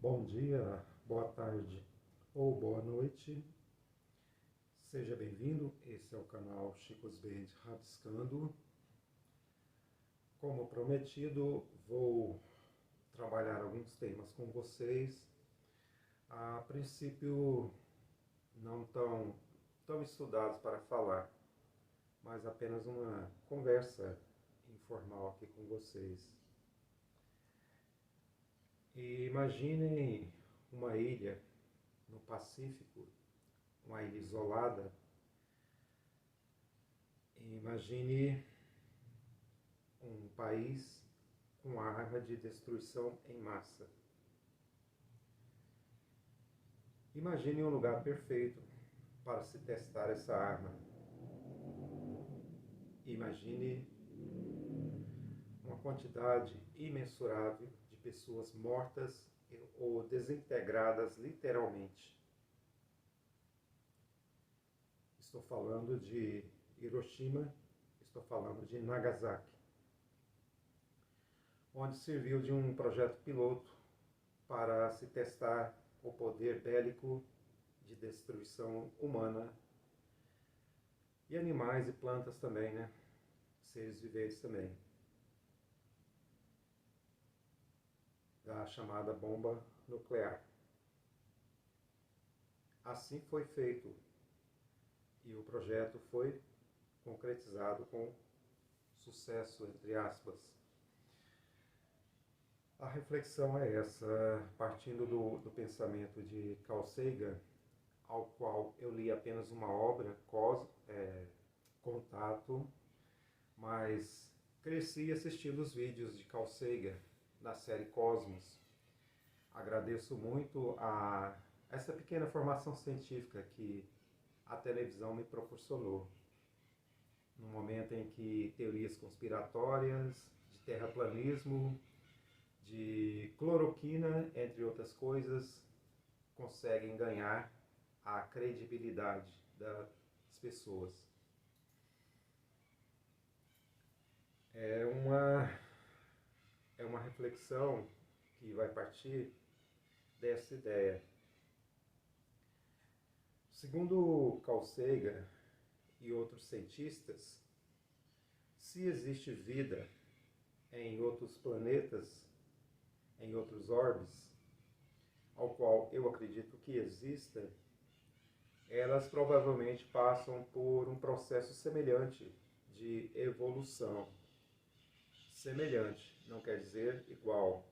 Bom dia, boa tarde ou boa noite. Seja bem-vindo. Esse é o canal Chicos Band Rabiscando. Como prometido, vou trabalhar alguns temas com vocês. A princípio, não tão estudados para falar, mas apenas uma conversa informal aqui com vocês. E imaginem uma ilha no Pacífico, uma ilha isolada. Imagine um país com arma de destruição em massa. Imagine um lugar perfeito para se testar essa arma. Imagine uma quantidade imensurável de pessoas mortas ou desintegradas literalmente. Estou falando de Hiroshima, estou falando de Nagasaki, onde serviu de um projeto piloto para se testar o poder bélico de destruição humana e animais e plantas também, né? Seres viventes também. Da chamada bomba nuclear. Assim foi feito e o projeto foi concretizado com sucesso, entre aspas. A reflexão é essa, partindo do pensamento de Carl Sagan, ao qual eu li apenas uma obra, Contato, mas cresci assistindo os vídeos de Carl Sagan na série Cosmos. Agradeço muito a essa pequena formação científica que a televisão me proporcionou. No momento em que teorias conspiratórias, de terraplanismo, de cloroquina, entre outras coisas, conseguem ganhar a credibilidade das pessoas. É uma reflexão que vai partir dessa ideia. Segundo Carl Sagan e outros cientistas, se existe vida em outros planetas, em outros orbes, ao qual eu acredito que exista, elas provavelmente passam por um processo semelhante de evolução. Semelhante, não quer dizer igual.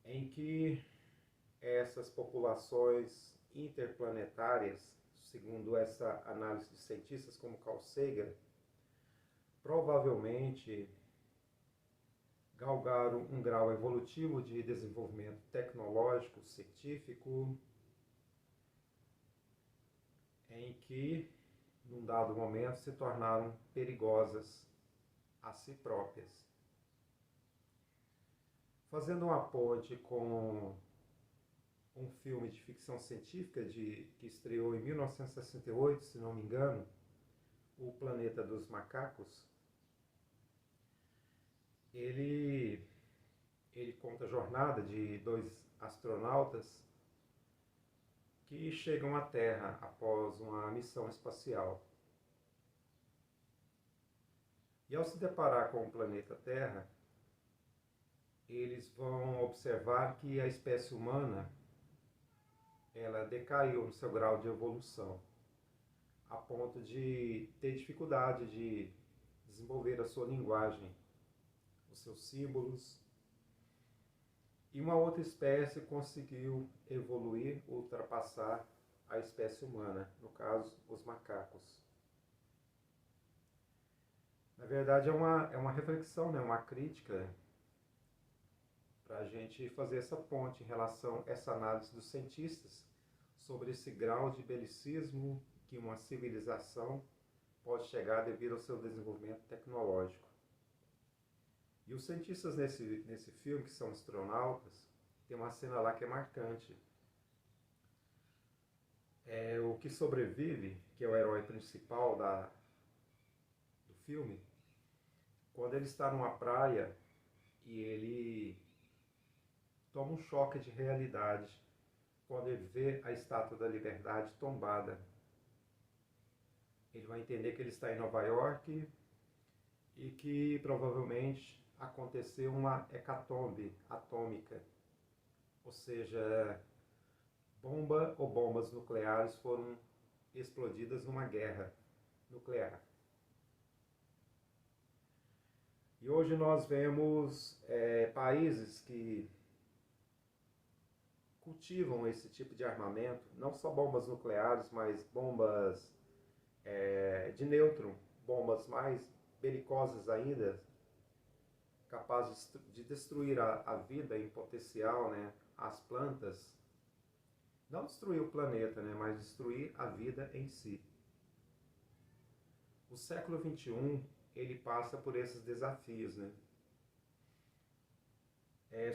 Em que essas populações interplanetárias, segundo essa análise de cientistas como Carl Sagan, provavelmente galgaram um grau evolutivo de desenvolvimento tecnológico, científico, em que, num dado momento, se tornaram perigosas a si próprias. Fazendo uma ponte com um filme de ficção científica que estreou em 1968, se não me engano, O Planeta dos Macacos, ele conta a jornada de dois astronautas que chegam à Terra após uma missão espacial. E ao se deparar com o planeta Terra, eles vão observar que a espécie humana ela decaiu no seu grau de evolução, a ponto de ter dificuldade de desenvolver a sua linguagem, os seus símbolos. E uma outra espécie conseguiu evoluir, ultrapassar a espécie humana, no caso, os macacos. Na verdade, é uma reflexão, né? Uma crítica para a gente fazer essa ponte em relação a essa análise dos cientistas sobre esse grau de belicismo que uma civilização pode chegar devido ao seu desenvolvimento tecnológico. E os cientistas nesse filme, que são astronautas, tem uma cena lá que é marcante. O que sobrevive, que é o herói principal do filme, quando ele está numa praia e ele toma um choque de realidade quando ele vê a Estátua da Liberdade tombada. Ele vai entender que ele está em Nova York e que provavelmente aconteceu uma hecatombe atômica, ou seja, bomba ou bombas nucleares foram explodidas numa guerra nuclear. E hoje nós vemos países que cultivam esse tipo de armamento, não só bombas nucleares, mas bombas de nêutron, bombas mais belicosas ainda, capazes de destruir a vida em potencial, né, as plantas. Não destruir o planeta, né, mas destruir a vida em si. O século XXI, ele passa por esses desafios, né?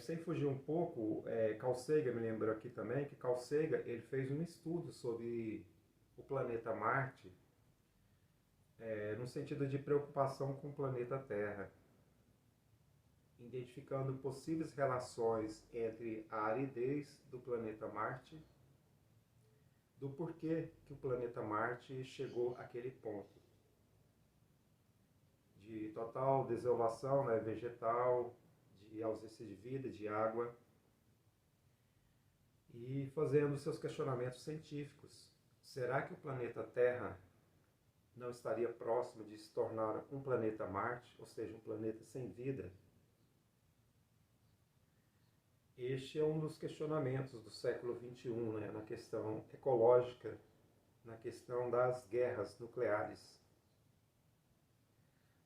Sem fugir um pouco, Carl Sagan me lembrou aqui também que Carl Sagan ele fez um estudo sobre o planeta Marte, no sentido de preocupação com o planeta Terra, identificando possíveis relações entre a aridez do planeta Marte, do porquê que o planeta Marte chegou àquele ponto de total desolação, né, vegetal, de ausência de vida, de água, e fazendo seus questionamentos científicos. Será que o planeta Terra não estaria próximo de se tornar um planeta Marte, ou seja, um planeta sem vida? Este é um dos questionamentos do século XXI, né, na questão ecológica, na questão das guerras nucleares.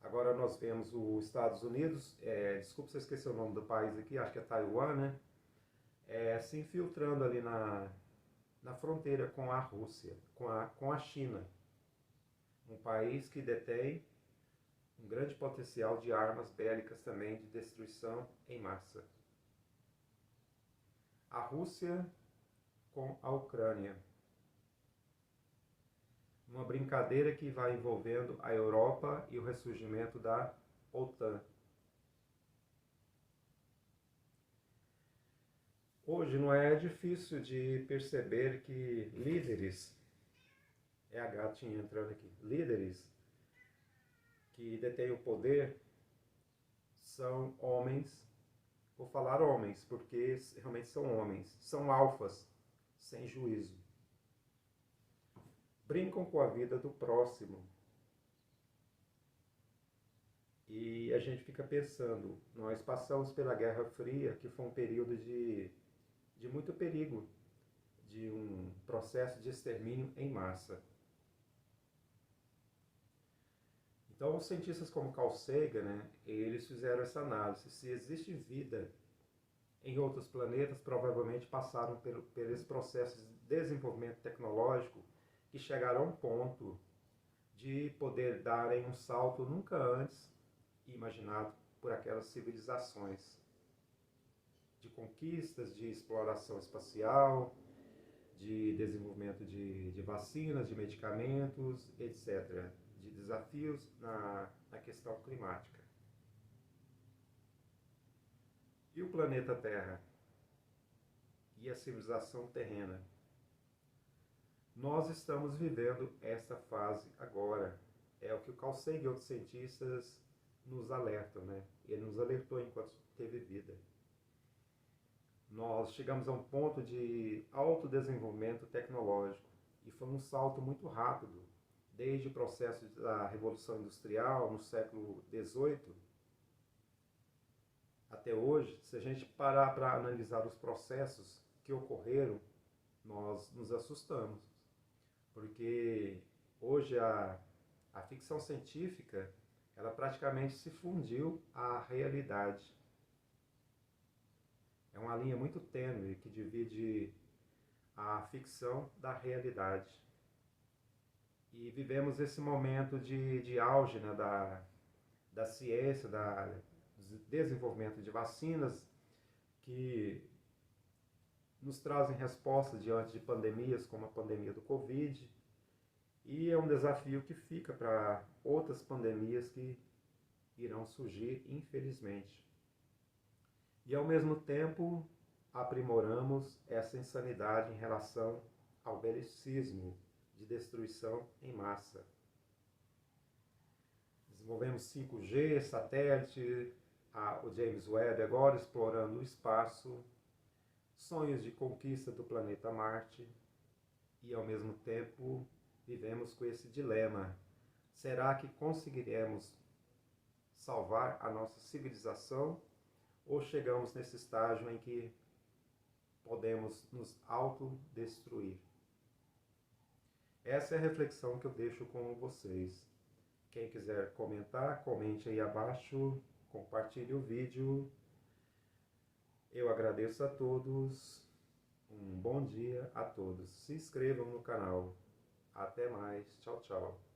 Agora nós vemos os Estados Unidos, desculpa se eu esqueci o nome do país aqui, acho que é Taiwan, né? Se infiltrando ali na fronteira com a Rússia, com a China. Um país que detém um grande potencial de armas bélicas também de destruição em massa. A Rússia com a Ucrânia. Uma brincadeira que vai envolvendo a Europa e o ressurgimento da OTAN. Hoje não é difícil de perceber que líderes, a gatinha entrando aqui, líderes que detêm o poder são homens, vou falar homens, porque realmente são homens, são alfas, sem juízo. Brincam com a vida do próximo. E a gente fica pensando, nós passamos pela Guerra Fria, que foi um período de muito perigo, de um processo de extermínio em massa. Então, os cientistas como Carl Sagan, né, eles fizeram essa análise. Se existe vida em outros planetas, provavelmente passaram por esse processo de desenvolvimento tecnológico que chegaram a um ponto de poder darem um salto nunca antes imaginado por aquelas civilizações, de conquistas, de exploração espacial, de desenvolvimento de vacinas, de medicamentos, etc., de desafios na questão climática. E o planeta Terra? E a civilização terrena? Nós estamos vivendo essa fase agora. É o que o Carl Sagan e outros cientistas nos alertam, né? Ele nos alertou enquanto teve vida. Nós chegamos a um ponto de alto desenvolvimento tecnológico e foi um salto muito rápido, desde o processo da Revolução Industrial no século XVIII até hoje. Se a gente parar para analisar os processos que ocorreram, nós nos assustamos, porque hoje a ficção científica ela praticamente se fundiu à realidade. É uma linha muito tênue que divide a ficção da realidade. E vivemos esse momento de auge, né, da ciência, do desenvolvimento de vacinas que nos trazem respostas diante de pandemias como a pandemia do Covid. E é um desafio que fica para outras pandemias que irão surgir, infelizmente. E ao mesmo tempo, aprimoramos essa insanidade em relação ao belicismo de destruição em massa. Desenvolvemos 5G, satélite, o James Webb agora explorando o espaço, sonhos de conquista do planeta Marte, e ao mesmo tempo vivemos com esse dilema: será que conseguiremos salvar a nossa civilização ou chegamos nesse estágio em que podemos nos autodestruir? Essa é a reflexão que eu deixo com vocês. Quem quiser comentar, comente aí abaixo, compartilhe o vídeo. Eu agradeço a todos, um bom dia a todos. Se inscrevam no canal. Até mais, tchau, tchau.